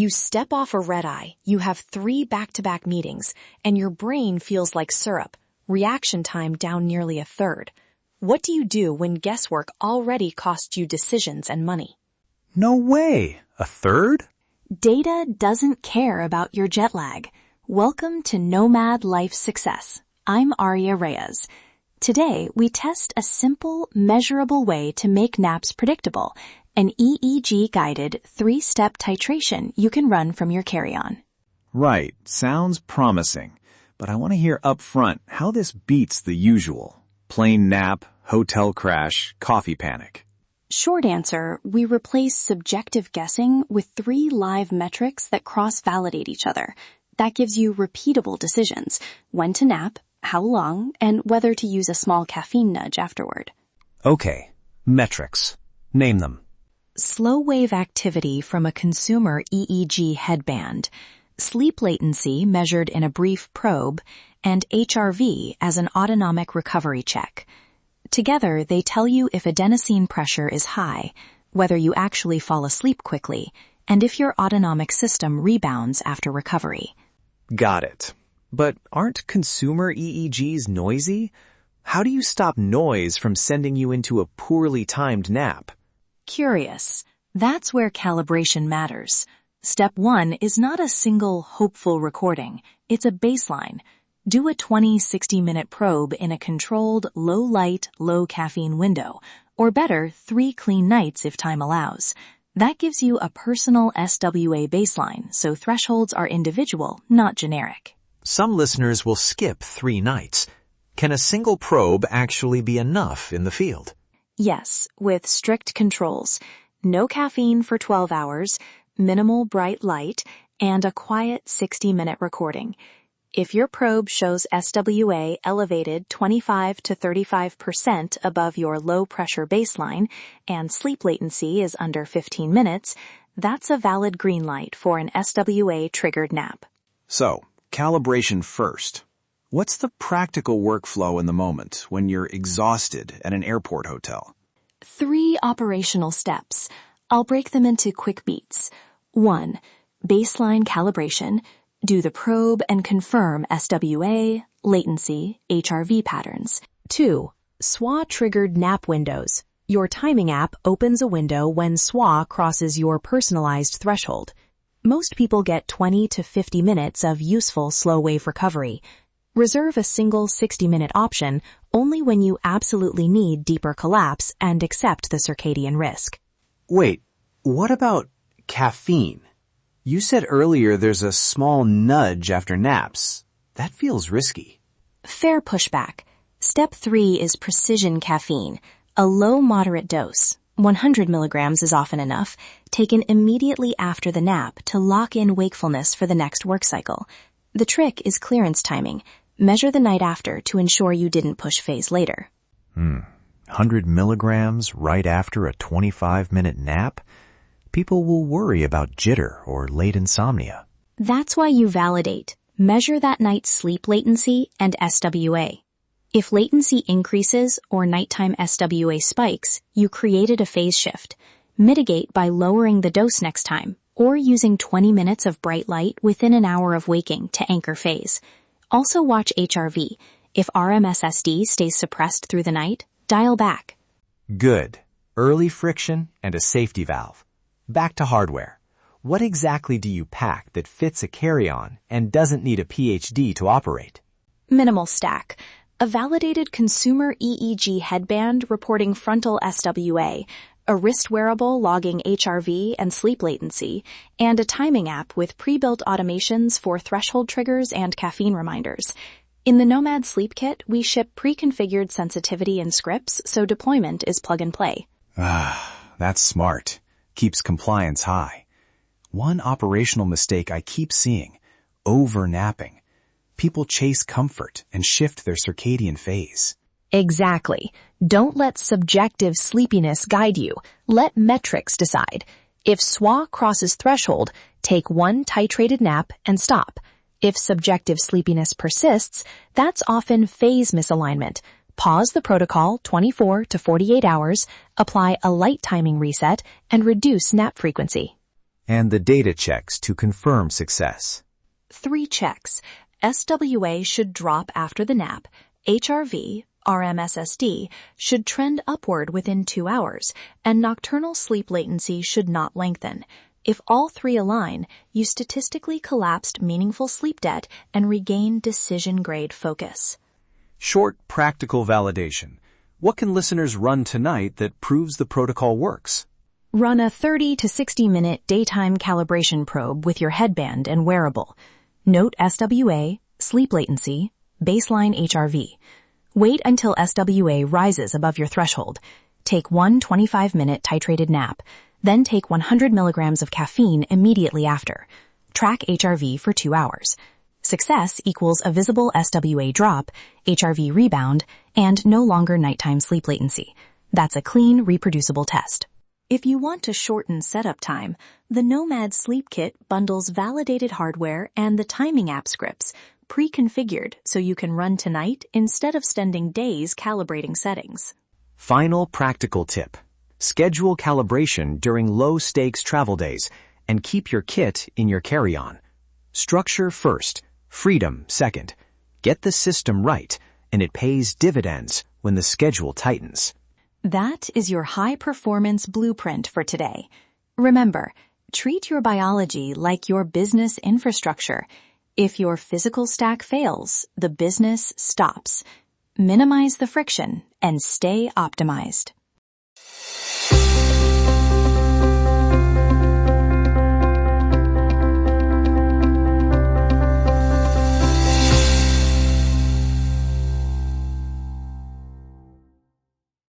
You step off a red-eye, you have 3 back-to-back meetings, and your brain feels like syrup, reaction time down nearly a third. What do you do when guesswork already costs you decisions and money? No way! A third? Data doesn't care about your jet lag. Welcome to Nomad Life Success. I'm Aria Reyes. Today, we test a simple, measurable way to make naps predictable, an EEG-guided 3-step titration you can run from your carry-on. Right, sounds promising. But I want to hear up front how this beats the usual. Plain nap, hotel crash, coffee panic. Short answer, we replace subjective guessing with 3 live metrics that cross-validate each other. That gives you repeatable decisions: when to nap, how long, and whether to use a small caffeine nudge afterward. Okay, metrics. Name them. Slow wave activity from a consumer EEG headband, sleep latency measured in a brief probe, and HRV as an autonomic recovery check. Together, they tell you if adenosine pressure is high, whether you actually fall asleep quickly, and if your autonomic system rebounds after recovery. Got it. But aren't consumer EEGs noisy? How do you stop noise from sending you into a poorly timed nap? Curious. That's where calibration matters. Step 1 is not a single hopeful recording. It's a baseline. Do a 20-60-minute probe in a controlled, low-light, low-caffeine window, or better, 3 clean nights if time allows. That gives you a personal SWA baseline, so thresholds are individual, not generic. Some listeners will skip 3 nights. Can a single probe actually be enough in the field? Yes, with strict controls. No caffeine for 12 hours, minimal bright light, and a quiet 60-minute recording. If your probe shows SWA elevated 25 to 35% above your low-pressure baseline and sleep latency is under 15 minutes, that's a valid green light for an SWA-triggered nap. So, calibration first. What's the practical workflow in the moment when you're exhausted at an airport hotel? 3 operational steps. I'll break them into quick beats. 1. Baseline calibration. Do the probe and confirm SWA, latency, HRV patterns. 2. SWA-triggered nap windows. Your timing app opens a window when SWA crosses your personalized threshold. Most people get 20 to 50 minutes of useful slow-wave recovery. Reserve a single 60-minute option only when you absolutely need deeper collapse and accept the circadian risk. Wait, what about caffeine? You said earlier there's a small nudge after naps. That feels risky. Fair pushback. Step 3 is precision caffeine, a low-moderate dose. 100 milligrams is often enough, taken immediately after the nap to lock in wakefulness for the next work cycle. The trick is clearance timing. Measure the night after to ensure you didn't push phase later. 100 milligrams right after a 25-minute nap? People will worry about jitter or late insomnia. That's why you validate. Measure that night's sleep latency and SWA. If latency increases or nighttime SWA spikes, you created a phase shift. Mitigate by lowering the dose next time, or using 20 minutes of bright light within an hour of waking to anchor phase. Also watch HRV. If RMSSD stays suppressed through the night, dial back. Good. Early friction and a safety valve. Back to hardware. What exactly do you pack that fits a carry-on and doesn't need a PhD to operate? Minimal stack. A validated consumer EEG headband reporting frontal SWA, a wrist wearable logging HRV and sleep latency, and a timing app with pre-built automations for threshold triggers and caffeine reminders. In the Nomad Sleep Kit, we ship pre-configured sensitivity and scripts, so deployment is plug and play. That's smart. Keeps compliance high. One operational mistake I keep seeing: over-napping. People chase comfort and shift their circadian phase. Exactly. Don't let subjective sleepiness guide you. Let metrics decide. If SWA crosses threshold, take 1 titrated nap and stop. If subjective sleepiness persists, that's often phase misalignment. Pause the protocol 24 to 48 hours, apply a light timing reset, and reduce nap frequency. And the data checks to confirm success. 3 checks. SWA should drop after the nap. HRV, RMSSD, should trend upward within 2 hours, and nocturnal sleep latency should not lengthen. If all 3 align, you statistically collapsed meaningful sleep debt and regain decision-grade focus. Short, practical validation. What can listeners run tonight that proves the protocol works? Run a 30 to 60-minute daytime calibration probe with your headband and wearable. Note SWA, sleep latency, baseline HRV. Wait until SWA rises above your threshold. Take one 25-minute titrated nap, then take 100 milligrams of caffeine immediately after. Track HRV for 2 hours. Success equals a visible SWA drop, HRV rebound, and no longer nighttime sleep latency. That's a clean, reproducible test. If you want to shorten setup time, the Nomad Sleep Kit bundles validated hardware and the timing app scripts, pre-configured so you can run tonight instead of spending days calibrating settings. Final practical tip. Schedule calibration during low-stakes travel days and keep your kit in your carry-on. Structure first, freedom second. Get the system right, and it pays dividends when the schedule tightens. That is your high-performance blueprint for today. Remember, treat your biology like your business infrastructure. If your physical stack fails, the business stops. Minimize the friction and stay optimized.